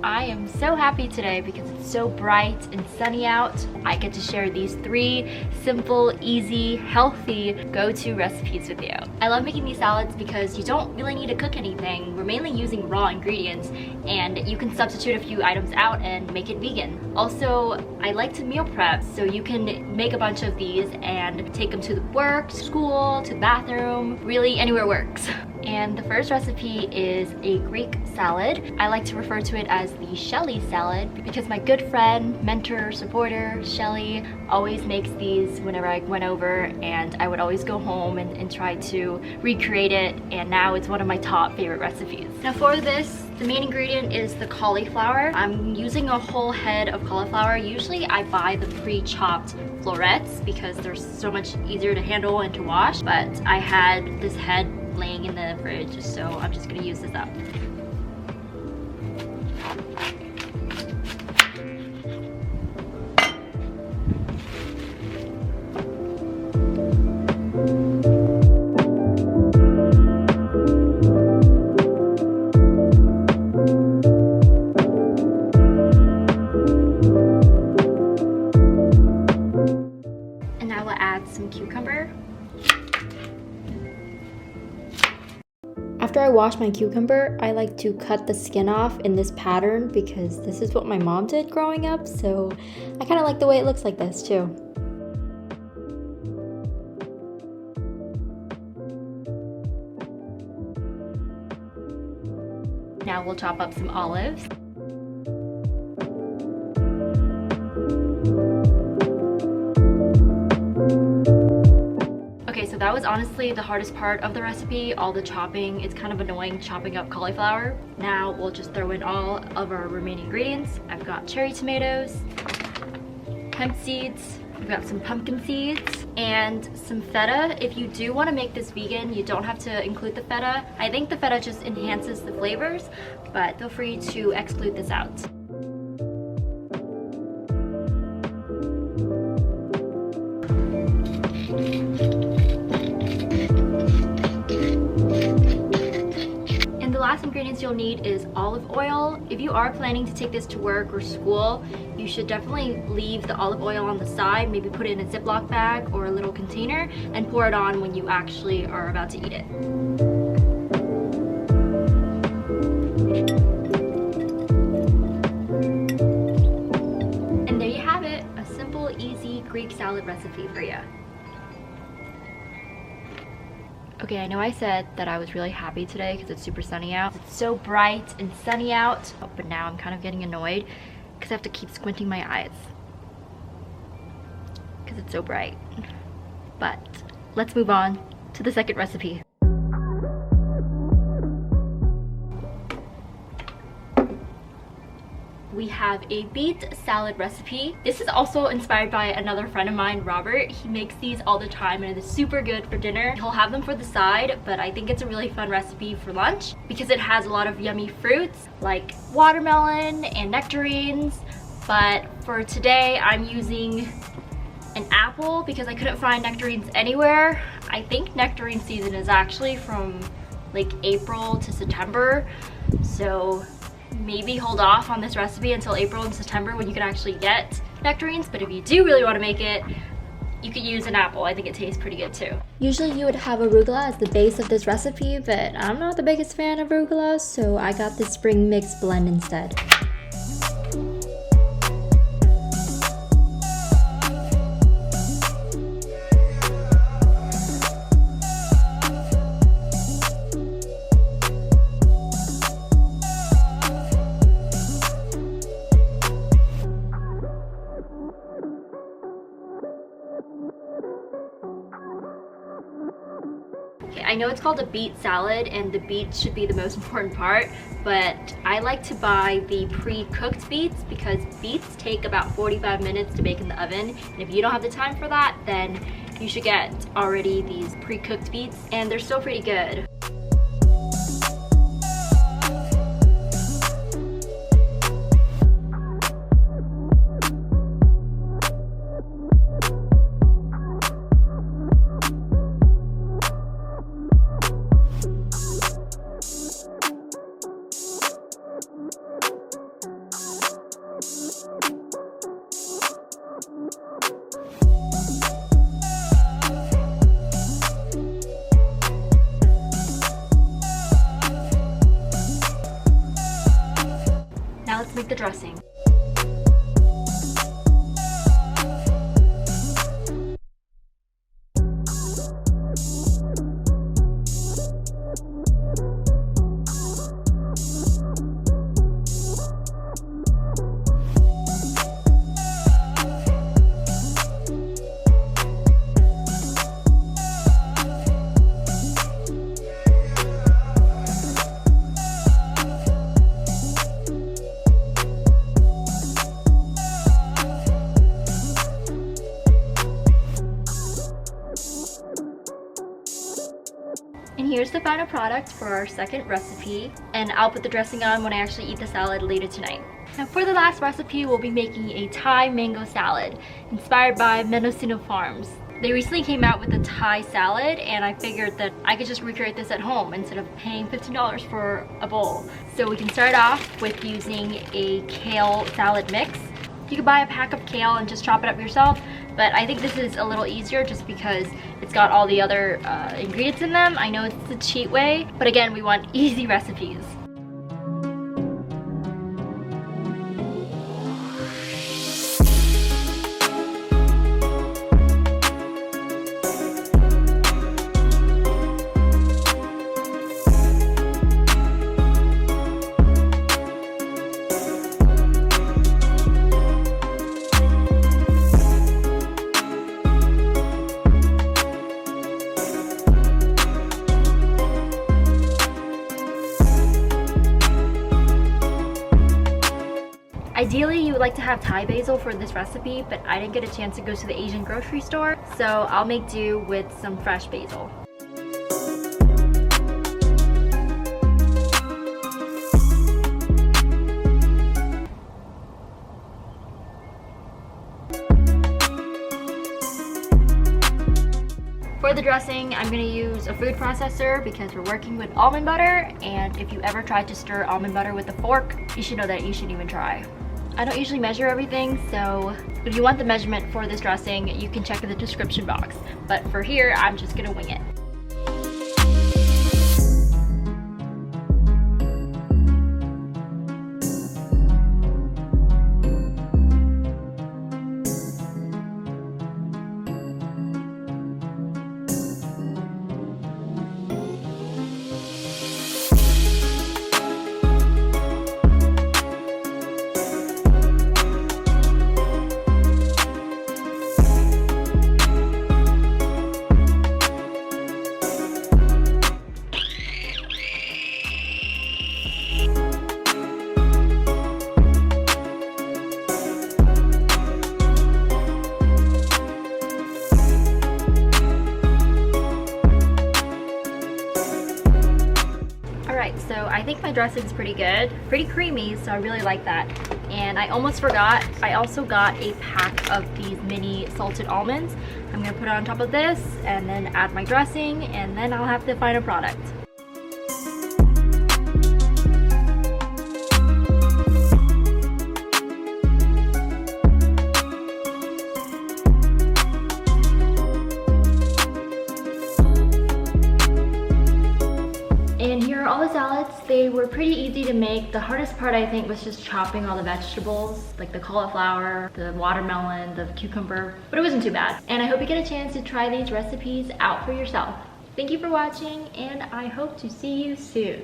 I am so happy today because it's so bright and sunny out. I get to share these 3 simple, easy, healthy go-to recipes with you. I love making these salads because you don't really need to cook anything. We're mainly using raw ingredients and you can substitute a few items out and make it vegan. Also, I like to meal prep, so you can make a bunch of these and take them to work, school, to the bathroom, really anywhere works. And the first recipe is a Greek salad. I like to refer to it as the Shelli salad because my good friend, mentor, supporter, Shelli, always makes these whenever I went over, and I would always go home and try to recreate it, and now it's one of my top favorite recipes. Now for this, the main ingredient is the cauliflower. I'm using a whole head of cauliflower. Usually I buy the pre-chopped florets because they're so much easier to handle and to wash, but I had this head laying in the fridge, so I'm just gonna use this up. And now we'll add some cucumber. After I wash my cucumber, I like to cut the skin off in this pattern because this is what my mom did growing up, so I kind of like the way it looks like this too. Now we'll chop up some olives. Okay, so that was honestly the hardest part of the recipe, all the chopping. It's kind of annoying chopping up cauliflower. Now we'll just throw in all of our remaining ingredients. I've got cherry tomatoes, hemp seeds, I've got some pumpkin seeds, and some feta. If you do want to make this vegan, you don't have to include the feta. I think the feta just enhances the flavors, but feel free to exclude this out. Last ingredients you'll need is olive oil. If you are planning to take this to work or school, you should definitely leave the olive oil on the side, maybe put it in a Ziploc bag or a little container and pour it on when you actually are about to eat it. And there you have it, a simple, easy Greek salad recipe for you. Okay, I know I said that I was really happy today because it's super sunny out. It's so bright and sunny out, but now I'm kind of getting annoyed because I have to keep squinting my eyes because it's so bright. But let's move on to the second recipe. We have a beet salad recipe. This is also inspired by another friend of mine, Robert. He makes these all the time and it's super good for dinner. He'll have them for the side, but I think it's a really fun recipe for lunch because it has a lot of yummy fruits like watermelon and nectarines. But for today, I'm using an apple because I couldn't find nectarines anywhere. I think nectarine season is actually from like April to September. So maybe hold off on this recipe until April and September when you can actually get nectarines, but if you do really want to make it, you could use an apple. I think it tastes pretty good too. Usually you would have arugula as the base of this recipe, but I'm not the biggest fan of arugula, so I got this spring mix blend instead. I know it's called a beet salad and the beets should be the most important part, but I like to buy the pre-cooked beets because beets take about 45 minutes to bake in the oven, and if you don't have the time for that, then you should get already these pre-cooked beets, and they're still pretty good. here's the final product for our second recipe, and I'll put the dressing on when I actually eat the salad later tonight. Now for the last recipe, we'll be making a Thai mango salad inspired by Mendocino Farms. They recently came out with a Thai salad, and I figured that I could just recreate this at home instead of paying $15 for a bowl. So we can start off with using a kale salad mix. You could buy a pack of kale and just chop it up yourself, but I think this is a little easier just because it's got all the other ingredients in them. I know it's the cheat way, but again, we want easy recipes. Ideally, you would like to have Thai basil for this recipe, but I didn't get a chance to go to the Asian grocery store, so I'll make do with some fresh basil. For the dressing, I'm going to use a food processor because we're working with almond butter, and if you ever tried to stir almond butter with a fork, you should know that you shouldn't even try. I don't usually measure everything, so if you want the measurement for this dressing, you can check in the description box. But for here, I'm just gonna wing it. So I think my dressing's pretty good, pretty creamy, so I really like that. And I almost forgot, I also got a pack of these mini salted almonds. I'm gonna put it on top of this and then add my dressing, and then I'll have the final product. And here are all the salads. They were pretty easy to make. The hardest part, I think, was just chopping all the vegetables, like the cauliflower, the watermelon, the cucumber, but it wasn't too bad. And I hope you get a chance to try these recipes out for yourself. Thank you for watching, and I hope to see you soon.